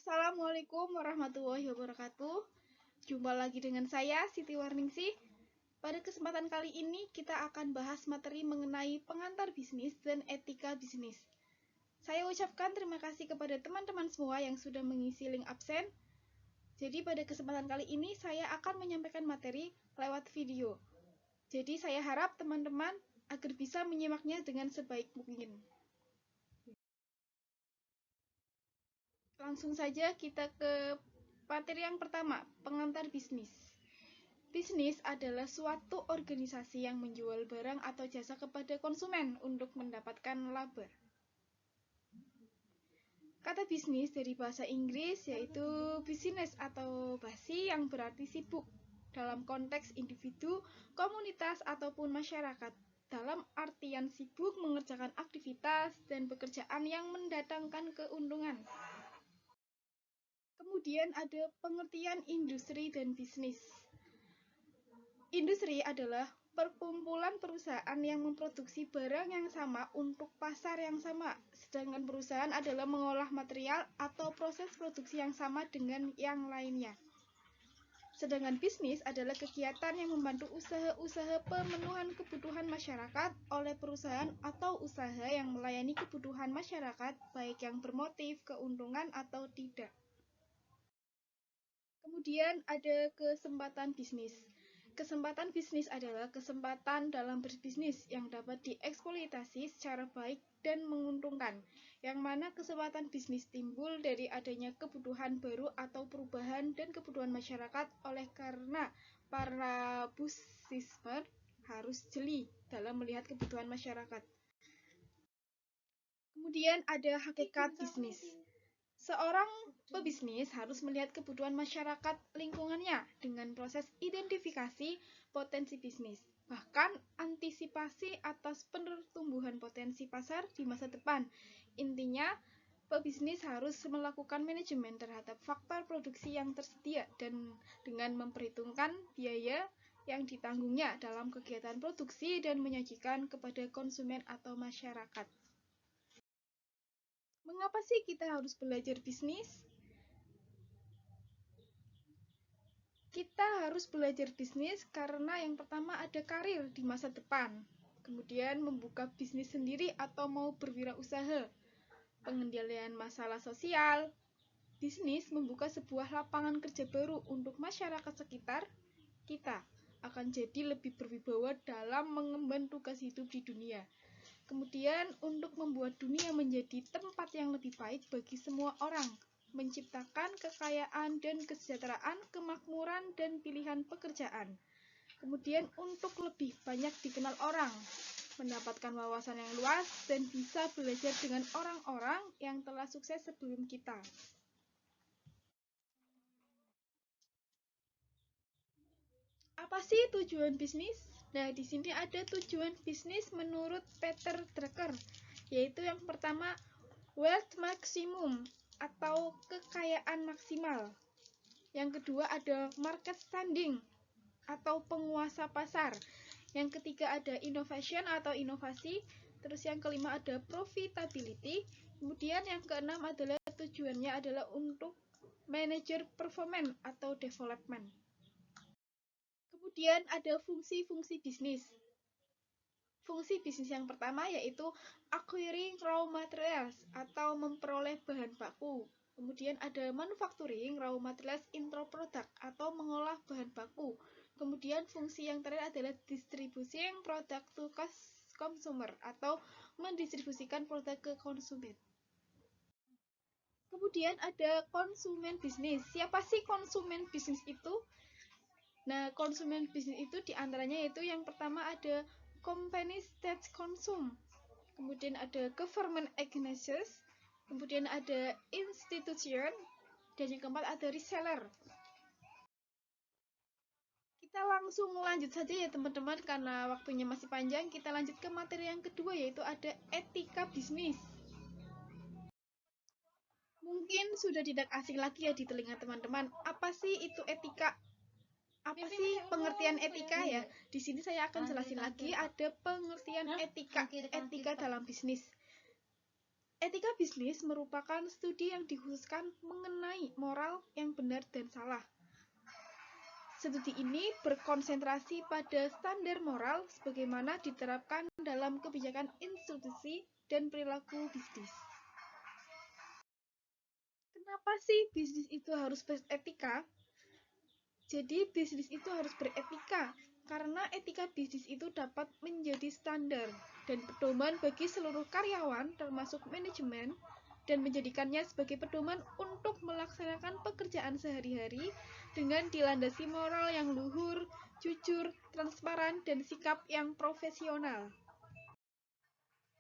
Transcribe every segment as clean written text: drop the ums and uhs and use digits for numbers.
Assalamualaikum warahmatullahi wabarakatuh. Jumpa lagi dengan saya, Siti Warningsih. Pada kesempatan kali ini, kita akan bahas materi mengenai pengantar bisnis dan etika bisnis. Saya ucapkan terima kasih kepada teman-teman semua yang sudah mengisi link absen. Jadi pada kesempatan kali ini, saya akan menyampaikan materi lewat video. Jadi saya harap teman-teman agar bisa menyimaknya dengan sebaik mungkin. Langsung saja kita ke materi yang pertama, pengantar bisnis. Bisnis adalah suatu organisasi yang menjual barang atau jasa kepada konsumen untuk mendapatkan laba. Kata bisnis dari bahasa Inggris yaitu business atau basi yang berarti sibuk dalam konteks individu, komunitas, ataupun masyarakat. Dalam artian sibuk mengerjakan aktivitas dan pekerjaan yang mendatangkan keuntungan. Kemudian ada pengertian industri dan bisnis. Industri adalah perkumpulan perusahaan yang memproduksi barang yang sama untuk pasar yang sama, sedangkan perusahaan adalah mengolah material atau proses produksi yang sama dengan yang lainnya. Sedangkan bisnis adalah kegiatan yang membantu usaha-usaha pemenuhan kebutuhan masyarakat oleh perusahaan atau usaha yang melayani kebutuhan masyarakat, baik yang bermotif keuntungan atau tidak. Kemudian ada kesempatan bisnis. Kesempatan bisnis adalah kesempatan dalam berbisnis yang dapat dieksploitasi secara baik dan menguntungkan, yang mana kesempatan bisnis timbul dari adanya kebutuhan baru atau perubahan dan kebutuhan masyarakat oleh karena para businessman harus jeli dalam melihat kebutuhan masyarakat. Kemudian ada hakikat bisnis. Seorang pebisnis harus melihat kebutuhan masyarakat lingkungannya dengan proses identifikasi potensi bisnis, bahkan antisipasi atas pertumbuhan potensi pasar di masa depan. Intinya, pebisnis harus melakukan manajemen terhadap faktor produksi yang tersedia dan dengan memperhitungkan biaya yang ditanggungnya dalam kegiatan produksi dan menyajikan kepada konsumen atau masyarakat. Mengapa sih kita harus belajar bisnis? Kita harus belajar bisnis karena yang pertama ada karir di masa depan, kemudian membuka bisnis sendiri atau mau berwirausaha, pengendalian masalah sosial. Bisnis membuka sebuah lapangan kerja baru untuk masyarakat sekitar kita, akan jadi lebih berwibawa dalam mengemban tugas hidup di dunia. Kemudian untuk membuat dunia menjadi tempat yang lebih baik bagi semua orang, menciptakan kekayaan dan kesejahteraan, kemakmuran dan pilihan pekerjaan. Kemudian untuk lebih banyak dikenal orang, mendapatkan wawasan yang luas dan bisa belajar dengan orang-orang yang telah sukses sebelum kita. Apa sih tujuan bisnis? Nah, di sini ada tujuan bisnis menurut Peter Drucker, yaitu yang pertama wealth maximum atau kekayaan maksimal. Yang kedua ada market standing atau penguasa pasar. Yang ketiga ada innovation atau inovasi. Terus yang kelima ada profitability. Kemudian yang keenam adalah tujuannya adalah untuk manager performance atau development. Kemudian ada fungsi-fungsi bisnis. Fungsi bisnis yang pertama yaitu acquiring raw materials atau memperoleh bahan baku. Kemudian ada manufacturing raw materials into product atau mengolah bahan baku. Kemudian fungsi yang terakhir adalah distributing product to consumer atau mendistribusikan produk ke konsumen. Kemudian ada konsumen bisnis. Siapa sih konsumen bisnis itu? Nah, konsumen bisnis itu diantaranya yaitu yang pertama ada companies that consume, kemudian ada government agencies, kemudian ada institution, dan yang keempat ada reseller. Kita langsung lanjut saja ya teman-teman, karena waktunya masih panjang. Kita lanjut ke materi yang kedua yaitu ada etika bisnis. Mungkin sudah tidak asing lagi ya di telinga teman-teman. Apa sih itu etika? Apa sih pengertian etika ya? Di sini saya akan jelasin lagi ada pengertian etika dalam bisnis. Etika bisnis merupakan studi yang dikhususkan mengenai moral yang benar dan salah. Studi ini berkonsentrasi pada standar moral sebagaimana diterapkan dalam kebijakan institusi dan perilaku bisnis. Kenapa sih bisnis itu harus beretika? Jadi bisnis itu harus beretika karena etika bisnis itu dapat menjadi standar dan pedoman bagi seluruh karyawan termasuk manajemen dan menjadikannya sebagai pedoman untuk melaksanakan pekerjaan sehari-hari dengan dilandasi moral yang luhur, jujur, transparan, dan sikap yang profesional.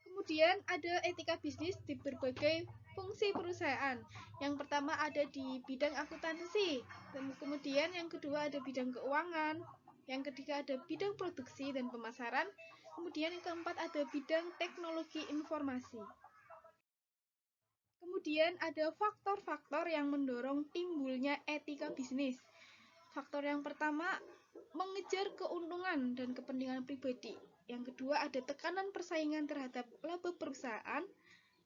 Kemudian ada etika bisnis di berbagai fungsi perusahaan. Yang pertama ada di bidang akuntansi, dan kemudian yang kedua ada bidang keuangan, yang ketiga ada bidang produksi dan pemasaran, kemudian yang keempat ada bidang teknologi informasi. Kemudian ada faktor-faktor yang mendorong timbulnya etika bisnis. Faktor yang pertama, mengejar keuntungan dan kepentingan pribadi. Yang kedua, ada tekanan persaingan terhadap laba perusahaan.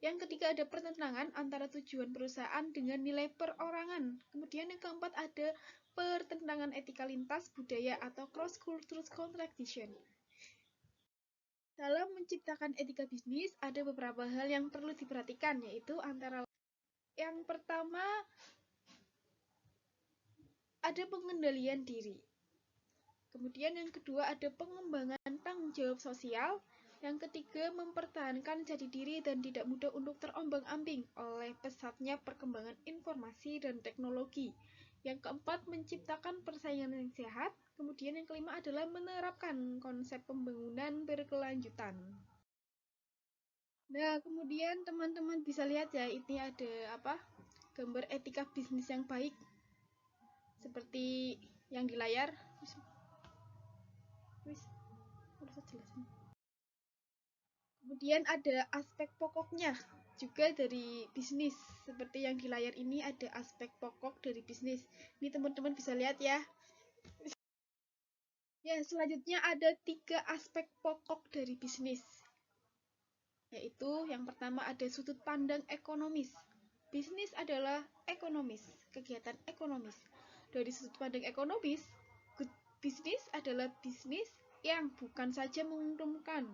Yang ketiga, ada pertentangan antara tujuan perusahaan dengan nilai perorangan. Kemudian yang keempat, ada pertentangan etika lintas budaya atau cross-cultural contradiction. Dalam menciptakan etika bisnis, ada beberapa hal yang perlu diperhatikan, yaitu antara yang pertama, ada pengendalian diri. Kemudian yang kedua ada pengembangan tanggung jawab sosial. Yang ketiga mempertahankan jati diri dan tidak mudah untuk terombang-ambing oleh pesatnya perkembangan informasi dan teknologi. Yang keempat menciptakan persaingan yang sehat. Kemudian yang kelima adalah menerapkan konsep pembangunan berkelanjutan. Nah, kemudian teman-teman bisa lihat ya, ini ada gambar etika bisnis yang baik seperti yang di layar. Kemudian ada aspek pokoknya juga dari bisnis. Seperti yang di layar ini ada aspek pokok dari bisnis. Ini teman-teman bisa lihat ya. Ya, selanjutnya ada 3 aspek pokok dari bisnis. Yaitu yang pertama ada sudut pandang ekonomis. Bisnis adalah ekonomis, kegiatan ekonomis. Dari sudut pandang ekonomis, bisnis adalah bisnis yang bukan saja menguntungkan,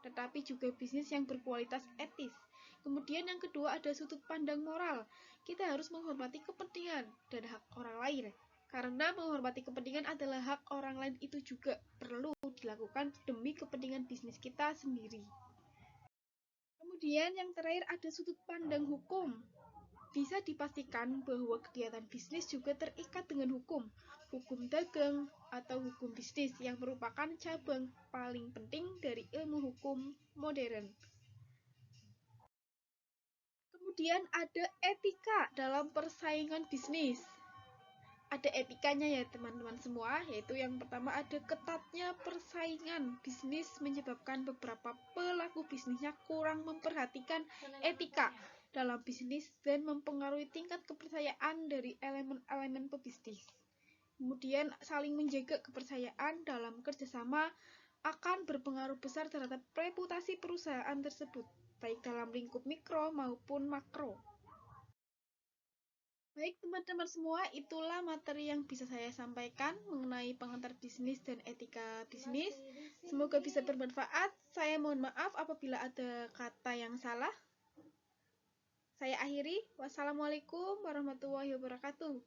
tetapi juga bisnis yang berkualitas etis. Kemudian yang kedua ada sudut pandang moral. Kita harus menghormati kepentingan dan hak orang lain. Karena menghormati kepentingan adalah hak orang lain itu juga perlu dilakukan demi kepentingan bisnis kita sendiri. Kemudian yang terakhir ada sudut pandang hukum. Bisa dipastikan bahwa kegiatan bisnis juga terikat dengan hukum dagang atau hukum bisnis yang merupakan cabang paling penting dari ilmu hukum modern. Kemudian ada etika dalam persaingan bisnis. Ada etikanya ya teman-teman semua, yaitu yang pertama ada ketatnya persaingan bisnis menyebabkan beberapa pelaku bisnisnya kurang memperhatikan etika dalam bisnis dan mempengaruhi tingkat kepercayaan dari elemen-elemen pebisnis. Kemudian saling menjaga kepercayaan dalam kerjasama akan berpengaruh besar terhadap reputasi perusahaan tersebut, baik dalam lingkup mikro maupun makro. Baik teman-teman semua, itulah materi yang bisa saya sampaikan mengenai pengantar bisnis dan etika bisnis. Semoga bisa bermanfaat. Saya mohon maaf apabila ada kata yang salah. Saya akhiri. Wassalamualaikum warahmatullahi wabarakatuh.